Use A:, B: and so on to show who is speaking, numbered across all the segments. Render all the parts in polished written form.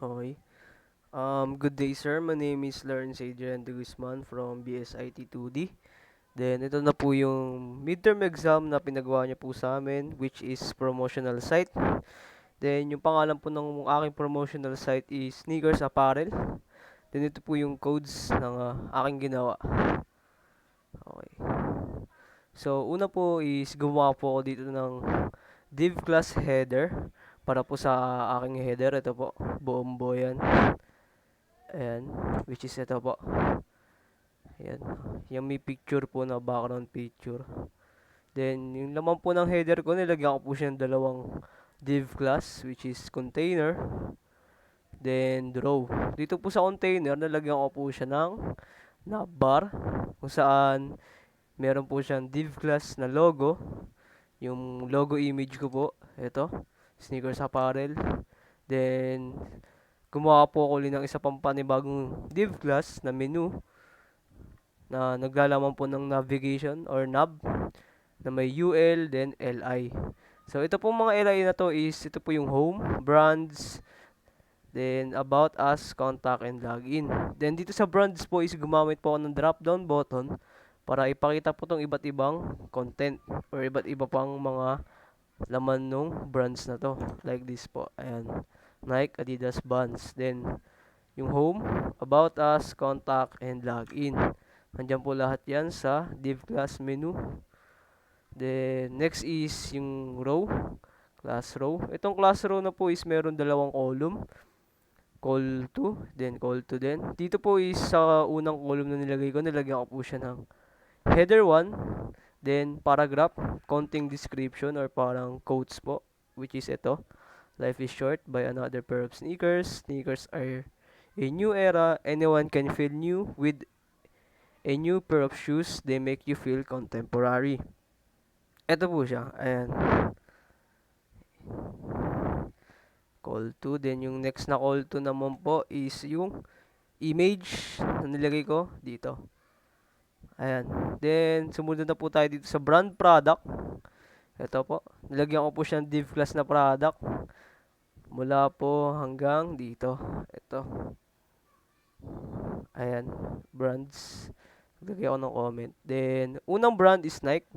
A: Okay. Good day, sir. My name is Lawrence Adrian de Guzman from BSIT 2D. Then, ito na po yung midterm exam na pinagawa niya po sa amin, which is promotional site. Then, yung pangalan po ng aking promotional site is Sneakers Apparel. Then, ito po yung codes ng aking ginawa. Okay. So, una po is gumawa po ako dito ng div class header para po sa aking header. Ito po, buong buo yan. Ayan, which is ito po. Ayan. Yung may picture po na background picture. Then, yung laman po ng header ko, nilagyan ko po siya ng dalawang div class, which is container, then row. Dito po sa container, nilagyan ko po siya ng navbar, kung saan meron po siyang div class na logo. Yung logo image ko po, ito, Sneakers Apparel. Then, gumawa po ako ulit ng isa pang panibagong div class na menu na naglalaman po ng navigation or nav na may UL then LI. So ito po mga LI na to is ito po yung home, brands, then about us, contact and login. Then dito sa brands po is gumamit po ako ng drop down button para ipakita po tong iba't ibang content or iba't iba pang mga laman nung brands na to. Like this po. Ayan. Nike, Adidas, Vans. Then yung home, about us, contact and login. Nandiyan po lahat yan sa div class menu. Then, next is yung row, class row. Itong class row na po is meron dalawang column. Call to, then call to din. Dito po is sa unang column na nilagay ko, nilagyan ko po siya ng header 1, then paragraph, konting description or parang quotes po, which is ito. Life is short by another pair of sneakers. Sneakers are a new era. Anyone can feel new with a new pair of shoes. They make you feel contemporary. Ito po siya. Ayan. Call to. Then yung next na call to naman po is yung image na nilagay ko dito. Ayan. Then sumunod na po tayo dito sa brand product. Ito po. Nilagyan ko po siya ng div class na product. Mula po hanggang dito. Ito. Ayan. Brands. Naglagay ako ng comment. Then unang brand is Nike.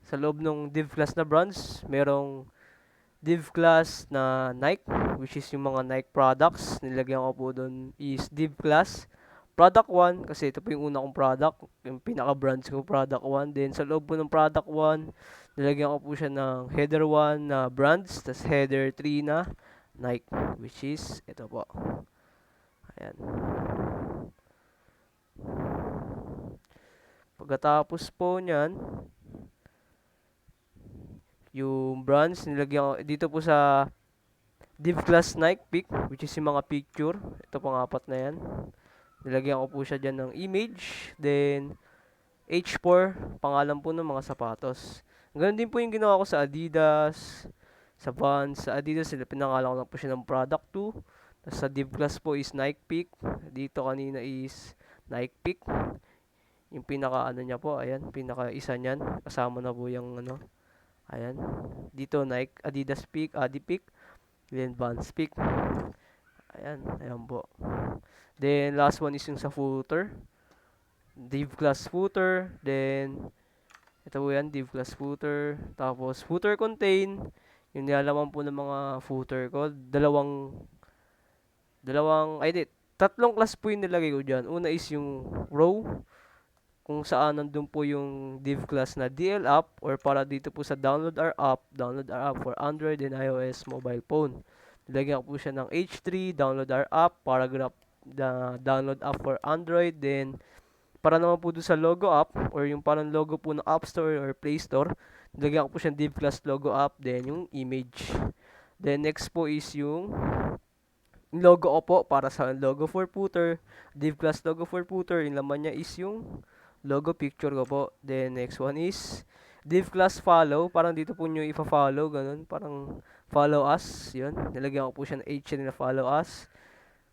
A: Sa loob ng div class na brands, merong div class na Nike, which is yung mga Nike products. Nilagyan ko po doon is div class product 1 kasi ito po yung una kong product, yung pinaka brands ko product 1. Then sa loob po ng product 1, nilagyan ko po siya ng header 1 na brands, tas header 3 na Nike, which is ito po. Ayan. Pagkatapos po niyan, yung brands nilagyan ko dito po sa div class Nike pic, which is yung mga picture. Ito pang apat na yan. Nilagyan ko po siya dyan ng image. Then, H4, pangalan po ng mga sapatos. Ganun din po yung ginawa ko sa Adidas, sa Vans. Sa Adidas, pinangalan ko lang po siya ng product 2. Tapos sa div class po is Nike pic. Dito kanina is Nike pic. Yung pinaka ano niya po, ayan, pinaka isa niyan. Kasama na po yung ano, ayan. Dito Nike, Adidas pic, Adi pic. Then Vans pic. Ayan, ayan po. Then last one is yung sa footer. Div class footer. Then ito po yan, div class footer. Tapos footer contain. Yung nilalaman po ng mga footer ko. Ay di, tatlong class po yung nilagay ko dyan. Una is yung row. Kung saan nandun po yung div class na DL app or para dito po sa download our app. Download our app for Android and iOS mobile phone. Nilagyan ko po siya ng H3, download our app, paragraph the download app for Android, then para naman po doon sa logo app or yung parang logo po ng App Store or Play Store, nilagyan ko po siyang div class logo app, then yung image. Then next po is yung logo ko po para sa logo for footer, div class logo for footer, yung laman niya is yung logo picture ko po. Then next one is div class follow, parang dito po nyo ipa-follow, ganun, parang follow us, yun. Nilagyan ko po siya ng H na follow us.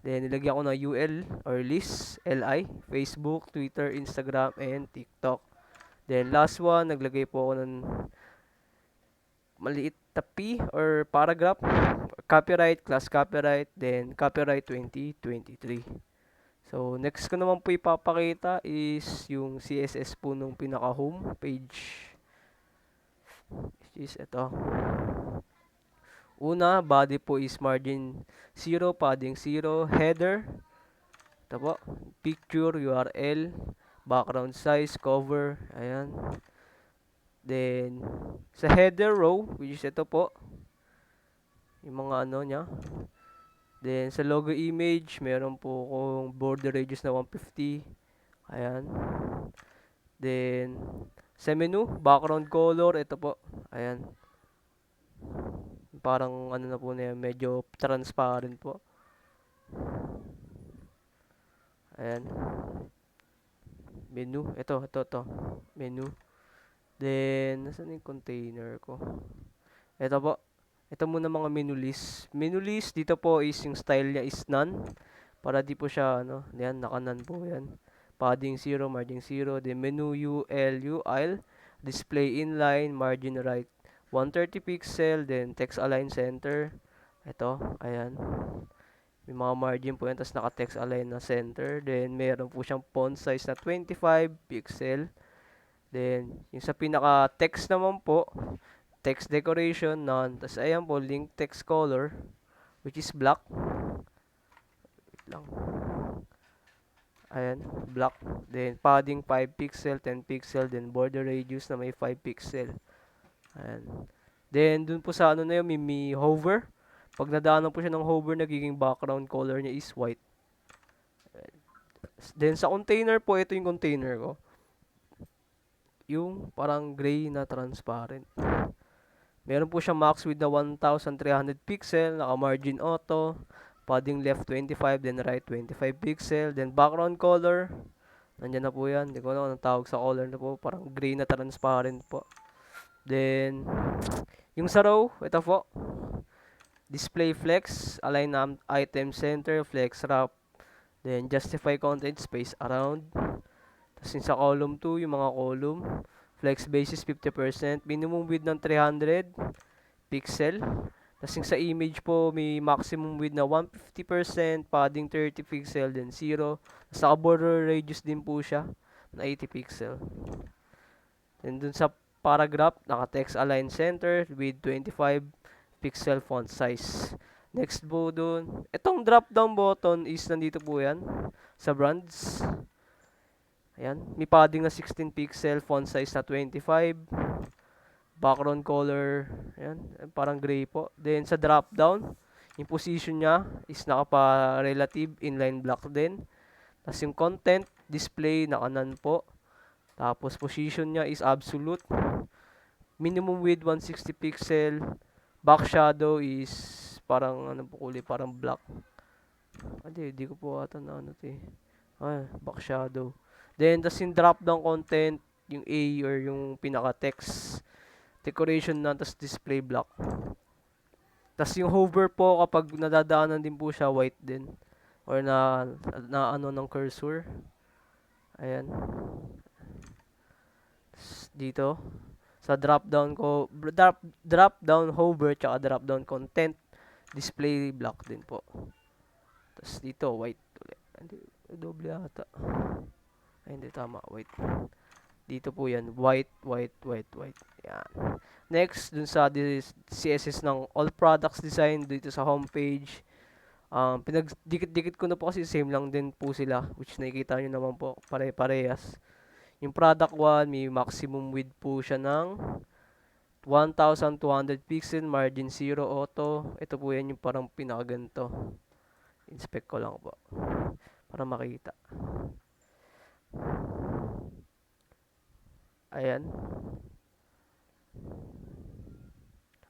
A: Then, nilagyan ko ng UL or list, LI, Facebook, Twitter, Instagram, and TikTok. Then, last one, naglagay po ako ng maliit The P or paragraph, copyright, class copyright, then copyright 2023. So, next ko naman po ipapakita is yung CSS po nung pinaka-home page. Which is ito. Una, body po is margin 0, padding 0, header. Ito po, picture, URL, background size, cover, ayan. Then, sa header row, which is ito po, yung mga ano niya. Then, sa logo image, meron po kong border radius na 150. Ayan. Then, sa menu, background color, ito po. Ayan. Parang ano na po na yan, medyo transparent po. Ayan. Menu, ito. Menu. Then, nasan yung container ko? Ito po. Ito muna mga menu list. Menu list, dito po is yung style niya is none. Para di po siya, ano, yan, naka-none po yan. Padding 0, margin 0. Then menu UL, display inline, margin right 130 pixel, then text align center. Ito, ayan. May mga margin po yan, tapos naka-text align na center. Then meron po siyang font size na 25 pixel. Then, yung sa pinaka-text naman po, text decoration, none. Tapos ayan po, link text color, which is black. Wait lang. Ayan, black. Then, padding 5 pixel, 10 pixel. Then, border radius na may 5 pixel. Ayan. Then, dun po sa ano na yun, may hover. Pag nadaanan po siya ng hover, nagiging background color niya is white. Then, sa container po, ito yung container ko. Yung parang gray na transparent. Meron po siya max width na 1,300 pixel, naka margin auto, padding left 25, then right 25 pixel, then background color, nandyan na po yan, hindi ko na anong tawag sa color na po, parang gray na transparent po. Then, yung sa row, ito po, display flex, align item center, flex wrap, then justify content, space around. Tapos yung sa column 2, yung mga column, flex basis 50%, minimum width ng 300 pixel. Tapos yung sa image po, may maximum width na 150%, padding 30 pixel, then 0. Tapos naka-border radius din po siya na 80 pixel. Then dun sa paragraph, naka-text align center with 25 pixel font size. Next po dun, itong drop down button is nandito po yan sa brands. Ayan, may padding na 16 pixel, font size na 25, background color, ayan, parang gray po. Then sa drop down, yung position niya is nakapa-relative inline block din. Tapos yung content, display, naka-none po. Tapos position niya is absolute. Minimum width 160 pixel. Back shadow is parang ano po kulay, parang black. Hindi ko po ata na ano 'to eh. Back shadow. Then, tas yung drop down content, yung A or yung pinaka-text, decoration na, tas display block. Tas yung hover po, kapag nadadaanan din po siya, white din. Or na ano ng cursor. Ayan. Tas dito, sa drop down ko, drop down hover, tsaka drop down content, display block din po. Tas dito, white ulit. Hindi, doble ata. Ay, hindi tama. Wait. Dito po yan. White. Yan. Next, dun sa CSS ng all products design dito sa homepage. Pinagdikit-dikit ko na po kasi same lang din po sila. Which nakikita nyo naman po. Pare-parehas. Yung product 1, may maximum width po siya ng 1,200 pixel. Margin 0 auto. Ito po yan yung parang pinakaganto. Inspect ko lang po. Para makita. Ayan.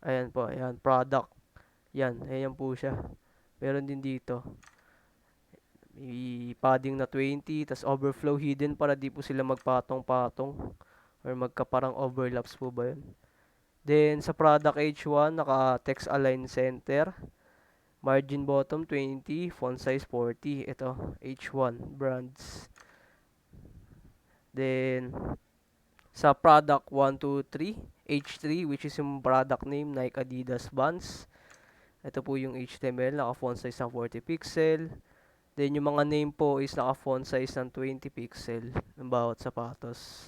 A: Ayan po, ayan, product. Yan, ayan po siya. Meron din dito. May padding na 20, tas overflow hidden para di po sila magpatong-patong. Or magkaparang overlaps po ba yun. Then, sa product H1, naka-text align center. Margin bottom 20, font size 40. Ito, H1, brands. Then, sa product 1, 2, 3, H3 which is yung product name Nike Adidas Vans. Ito po yung HTML, naka-font size ng 40 pixel. Then yung mga name po is naka-font size ng 20 pixel ng bawat sapatos.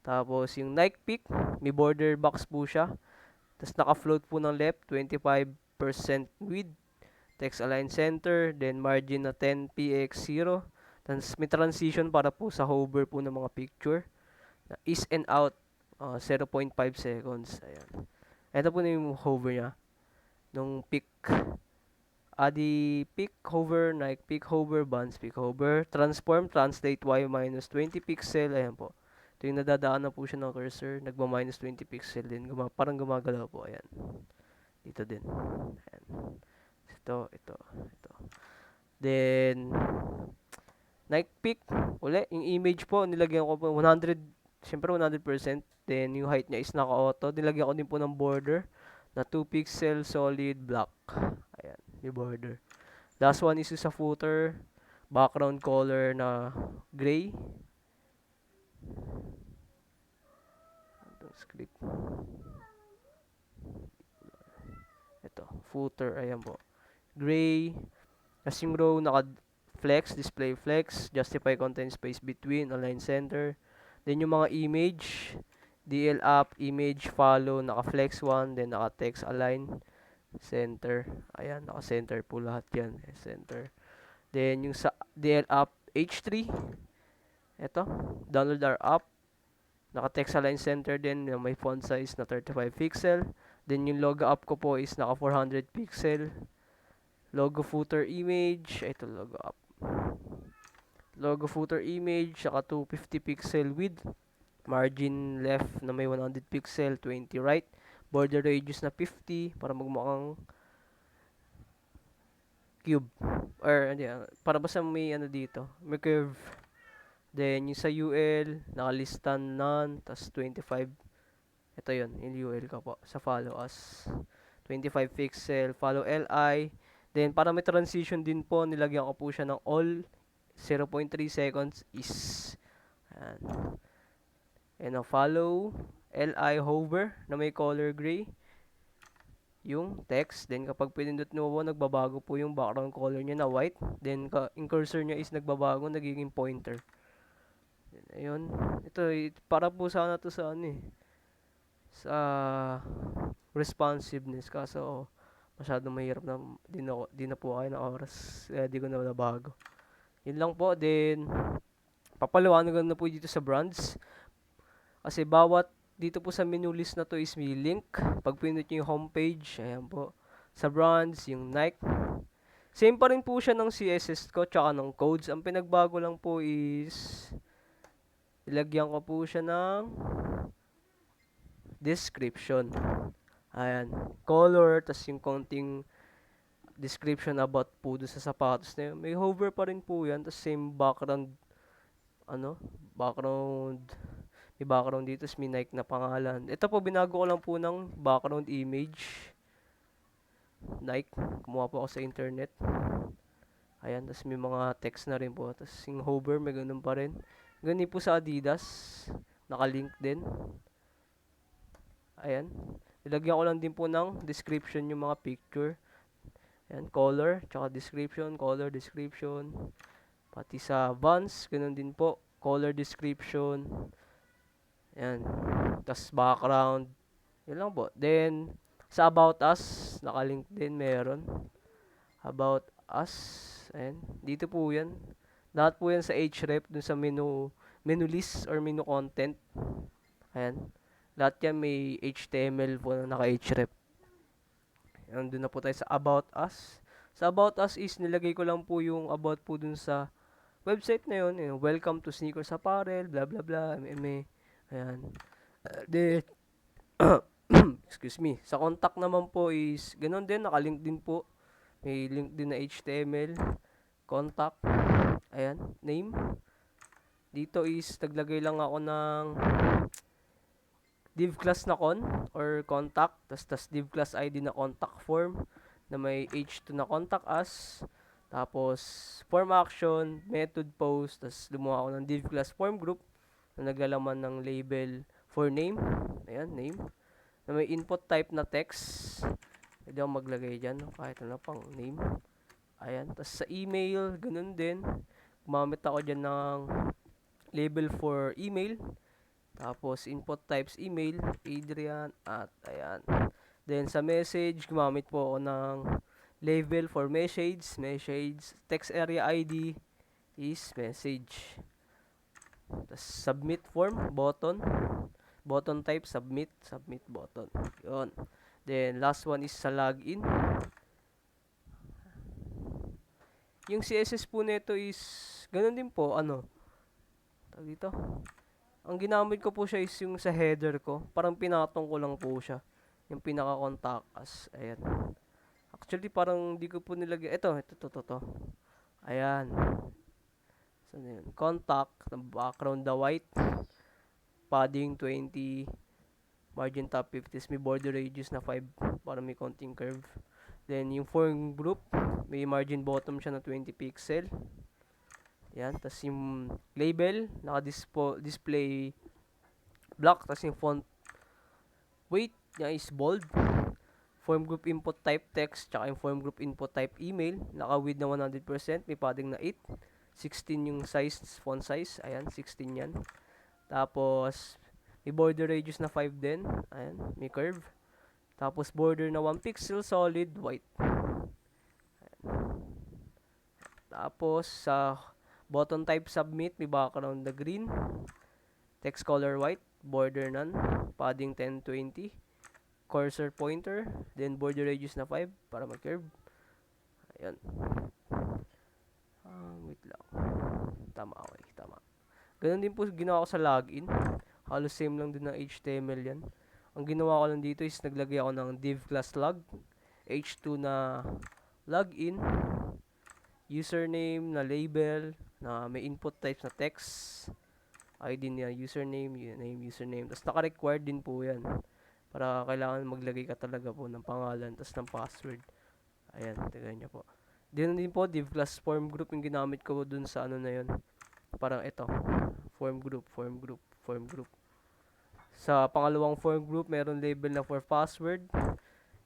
A: Tapos yung Nike Peak, may border box po siya. Tapos naka-float po ng left, 25% width, text align center, then margin na 10px0. Tapos may transition para po sa hover po ng mga picture. Na is and out, 0.5 seconds. Ayan. Ito po na yung hover niya. Nung peak. Adi peak hover, Nike peak hover, Vans peak hover, transform, translate y minus 20 pixel. Ayan po. Ito yung nadadaan na po siya ng cursor. Nagma-minus 20 pixel din. Parang gumagalaw po. Ayan. Dito din. Ayan. Ito. Then, Nike Peak. Uli, yung image po, nilagyan ko po 100, syempre 100%. Then, yung height niya is naka-auto. Nilagyan ko din po ng border na 2 pixel solid black. Ayan, yung border. Last one is sa footer. Background color na gray. Script. Ito, footer, ayan po. Gray. As yung row, naka-flex, display flex, justify content space between, align center. Then yung mga image, DL up, image, follow, naka-flex one, then naka-text align, center. Ayan, naka-center po lahat yan. Center. Then yung sa DL up, H3. Ito, download our app. Naka-text align center din, may font size na 35 pixel. Then yung logo up ko po is naka 400 pixel. Logo footer image, ito logo up. Logo footer image, saka 250 pixel width. Margin left na may 100 pixel, 20 right. Border radius na 50 para magmukhang cube. Or para basta may dito, may curve. Then yung sa UL, nakalistan none, tas 25. Ito yun, yung UL ko po, sa follow us. 25 pixel, follow LI. Then, para may transition din po, nilagyan ko po siya ng all. 0.3 seconds is, ayan. And follow LI hover na may color gray. Yung text. Then, kapag pinindot nyo po, nagbabago po yung background color niya na white. Then, yung cursor niya is nagbabago, nagiging pointer. Then, ayun. Ito, para po sana to sa sa responsiveness, kaso masyadong mahirap na di na po kayo ng oras, di ko na nabago. Yun lang po. Then papaliwanag na po dito sa brands kasi bawat dito po sa menu list na to is may link. Pag pinindot nyo yung homepage, ayan po, sa brands, yung Nike, same pa rin po siya ng CSS ko tsaka ng codes. Ang pinagbago lang po is ilagyan ko po siya ng description. Ayan, color, tas yung konting description about po doon sa sapatos na yun. May hover pa rin po yan, tas same background, background, may background dito, tas may Nike na pangalan. Ito po, binago ko lang po ng background image. Nike, kumuha po ako sa internet. Ayan, tas may mga text na rin po, tas yung hover, may ganun pa rin. Ganun po sa Adidas, nakalink din. Ayan. Ilagyan ko lang din po ng description yung mga picture. Ayan, color, tsaka description, color, description. Pati sa Vans, ganun din po. Color description. Ayan. Tas background. Yun lang po. Then, sa About Us, nakalink din meron. About Us. Ayan. Dito po yan. Lahat po yan sa href, dun sa menu list or menu content. Ayan. Lahat yan may HTML po na naka-href. Andun na po tayo sa About Us. Sa About Us is nilagay ko lang po yung about po dun sa website na yun. Welcome to Sneakers Apparel, blah blah blah, MMA. Ayan. Then, excuse me. Sa contact naman po is, ganun din, nakalink din po. May link din na HTML. Contact. Ayan, name. Dito is, naglagay lang ako ng div class na con or contact, tas div class ID na contact form na may h2 na contact us, tapos form action, method post, tas lumuha ako ng div class form group na naglalaman ng label for name, Ayan, name. Na may input type na text. Pwede ako maglagay dyan, kahit ano pang name. Ayan, tapos sa email, ganun din. Gumamit ako dyan ng label for email. Tapos input types email, Adrian at ayan. Then sa message, gumamit po ako ng label for message, text area ID is message. Tapos submit form, button type, submit button. Yun. Then last one is sa login. Yung CSS po nito is ganun din po, ano, tawag dito. Ang ginamit ko po siya is yung sa header ko. Parang pinatong ko lang po siya. Yung pinaka-contact us. Ayan. Actually, parang di ko po nilagay. Ito. Ayan. So, yun. Contact. Background the white. Padding 20. Margin top 50. May border radius na 5. Para may konting curve. Then, yung form group. May margin bottom siya na 20 pixel. Yan. Tapos yung label. Naka-display black. Tapos yung font weight niya is bold. Form group input type text, tsaka yung form group input type email. Naka-width na 100%, may padding na 8. 16 yung size, font size. Ayan, 16 yan. Tapos, may border radius na 5 din. Ayan, may curve. Tapos, border na 1 pixel, solid, white. Ayan. Tapos, sa button type submit, may background na green. Text color white, border none. Padding 1020. Cursor pointer, then border radius na 5 para mag-curve. Ayan. Wait lang. Tama, okay. Tama. Ganun din po ginawa ko sa login. Halos same lang din ng HTML yan. Ang ginawa ko lang dito is naglagay ako ng div class log, h2 na login, username na label, na may input types na text, ID niya, username, username. Tapos naka-required din po yan. Para kailangan maglagay ka talaga po ng pangalan tas ng password. Ayan, tignan nyo po. Din po, div class form group yung ginamit ko dun sa ano na yun. Parang ito. Form group. Sa pangalawang form group, meron label na for password.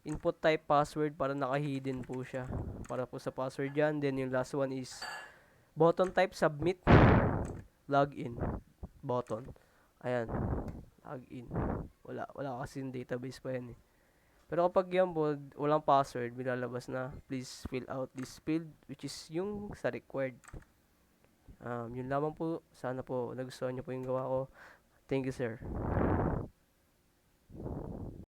A: Input type password para naka-hidden po siya. Para po sa password yan. Then yung last one is button type submit. Login. Button. Ayan. Login. Wala kasi yung database pa yan eh. Pero kapag yan po, walang password, bilalabas na please fill out this field, which is yung sa required. Yun lamang po. Sana po nagustuhan nyo po yung gawa ko. Thank you, sir.